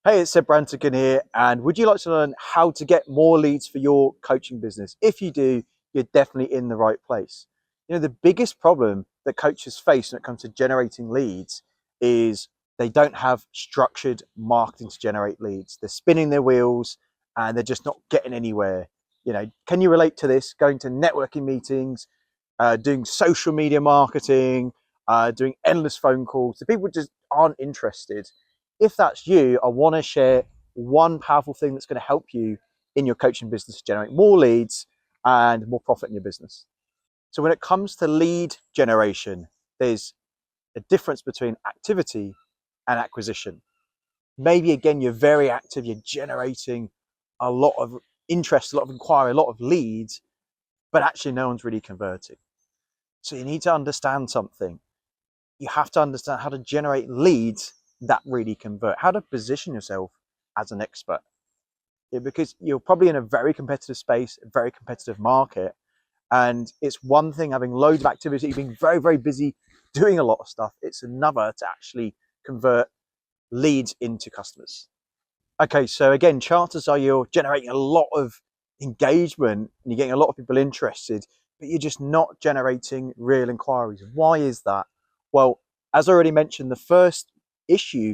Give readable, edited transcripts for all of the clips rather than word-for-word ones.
Hey, it's Seb Brantigan here, and would you like to learn how to get more leads for your coaching business? If you do, you're definitely in the right place. The biggest problem that coaches face when it comes to generating leads is they don't have structured marketing to generate leads. They're spinning their wheels and they're just not getting anywhere. Can you relate to this? Going to networking meetings, doing social media marketing, doing endless phone calls. The people just aren't interested. If that's you, I want to share one powerful thing that's going to help you in your coaching business to generate more leads and more profit in your business. So when it comes to lead generation, there's a difference between activity and acquisition. Maybe again, you're very active, you're generating a lot of interest, a lot of inquiry, a lot of leads, but actually no one's really converting. So you need to understand something. You have to understand how to generate leads that really convert, how to position yourself as an expert. Because you're probably in a very competitive space, a very competitive market. And it's one thing having loads of activity, being very, very busy doing a lot of stuff. It's another to actually convert leads into customers. Okay, so again, chances are you're generating a lot of engagement and you're getting a lot of people interested, but you're just not generating real inquiries. Why is that? Well, as I already mentioned, the first issue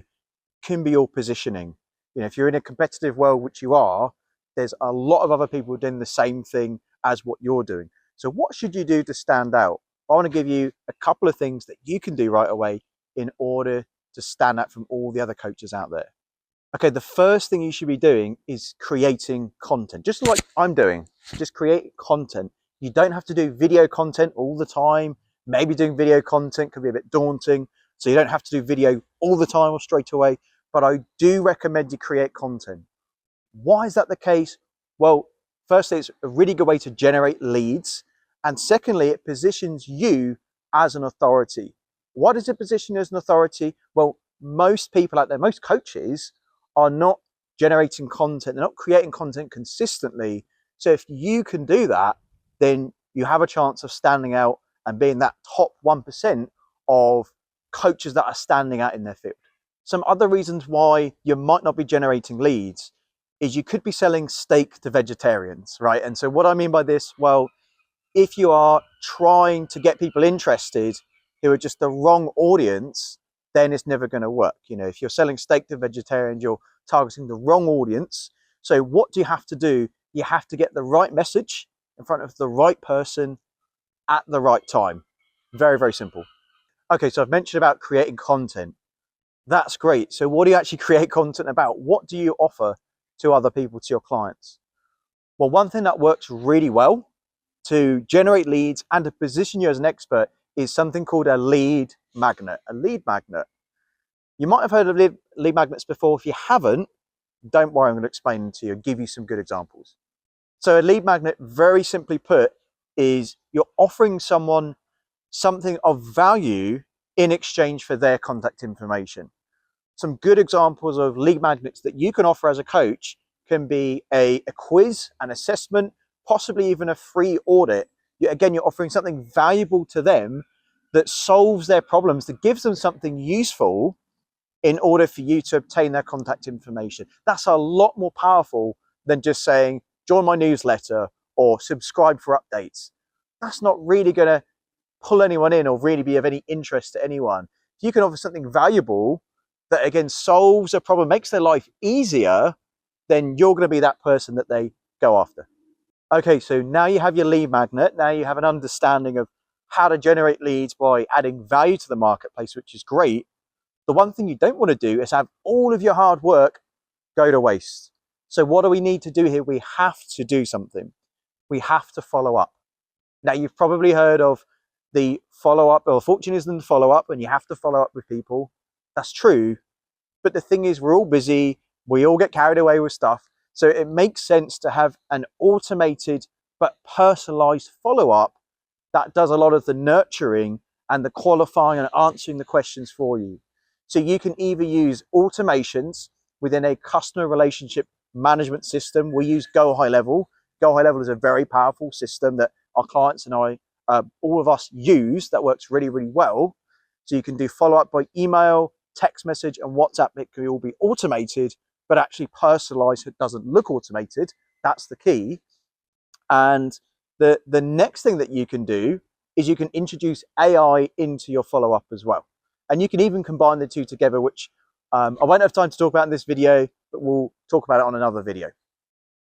can be your positioning. If you're in a competitive world, which you are, there's a lot of other people doing the same thing as what you're doing. So what should you do to stand out? I want to give you a couple of things that you can do right away in order to stand out from all the other coaches out there. Okay, the first thing you should be doing is creating content, just like I'm doing. Just create content. You don't have to do video content all the time. Maybe doing video content can be a bit daunting, so you don't have to do video all the time or straight away, but I do recommend you create content. Why is that the case? Well, firstly, it's a really good way to generate leads, and secondly, it positions you as an authority. Why does it position you as an authority? Well, most people out there, most coaches, are not generating content, they're not creating content consistently. So if you can do that, then you have a chance of standing out and being that top 1% of coaches that are standing out in their field. Some other reasons why you might not be generating leads is you could be selling steak to vegetarians, right? And so what I mean by this, well, if you are trying to get people interested who are just the wrong audience, then it's never going to work. If you're selling steak to vegetarians, you're targeting the wrong audience. So what do you have to do? You have to get the right message in front of the right person at the right time. Very, very simple. Okay, so I've mentioned about creating content. That's great. So what do you actually create content about? What do you offer to other people, to your clients? Well, one thing that works really well to generate leads and to position you as an expert is something called a lead magnet. A lead magnet. You might have heard of lead magnets before. If you haven't, don't worry, I'm going to explain them to you and give you some good examples. So a lead magnet, very simply put, is you're offering someone something of value in exchange for their contact information. Some good examples of lead magnets that you can offer as a coach can be a quiz, an assessment, possibly even a free audit. Again, you're offering something valuable to them that solves their problems, that gives them something useful in order for you to obtain their contact information. That's a lot more powerful than just saying, join my newsletter or subscribe for updates. That's not really going to pull anyone in or really be of any interest to anyone. If you can offer something valuable that again solves a problem, makes their life easier, then you're going to be that person that they go after. Okay, so now you have your lead magnet. Now you have an understanding of how to generate leads by adding value to the marketplace, which is great. The one thing you don't want to do is have all of your hard work go to waste. So what do we need to do here? We have to do something. We have to follow up. Now, you've probably heard of the follow-up, or fortune is in the follow-up, and you have to follow up with people. That's true. But the thing is, we're all busy. We all get carried away with stuff. So it makes sense to have an automated but personalized follow-up that does a lot of the nurturing and the qualifying and answering the questions for you. So you can either use automations within a customer relationship management system. We use Go High Level. Go High Level is a very powerful system that our clients and I, all of us use, that works really, really well. So you can do follow-up by email, text message, and WhatsApp. It can all be automated, but actually personalized so it doesn't look automated. That's the key. And the next thing that you can do is you can introduce AI into your follow-up as well. And you can even combine the two together, which I won't have time to talk about in this video, but we'll talk about it on another video.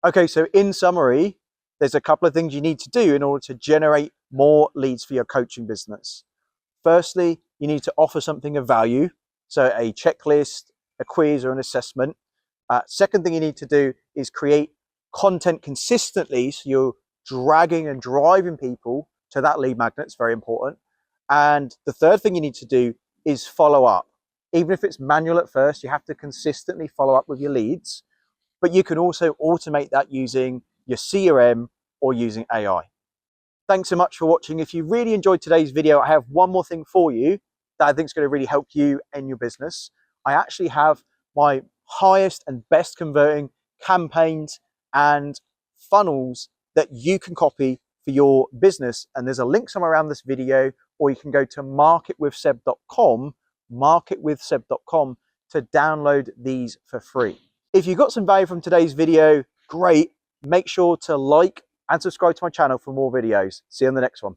Okay, so in summary, there's a couple of things you need to do in order to generate more leads for your coaching business. Firstly, you need to offer something of value, so a checklist, a quiz, or an assessment. Second thing you need to do is create content consistently, so you're dragging and driving people to that lead magnet. It's very important. And the third thing you need to do is follow up. Even if it's manual at first, you have to consistently follow up with your leads, but you can also automate that using your CRM or using AI. Thanks so much for watching. If you really enjoyed today's video, I have one more thing for you that I think is going to really help you and your business. I actually have my highest and best converting campaigns and funnels that you can copy for your business. And there's a link somewhere around this video, or you can go to marketwithseb.com, marketwithseb.com, to download these for free. If you got some value from today's video, great. Make sure to like and subscribe to my channel for more videos. See you on the next one.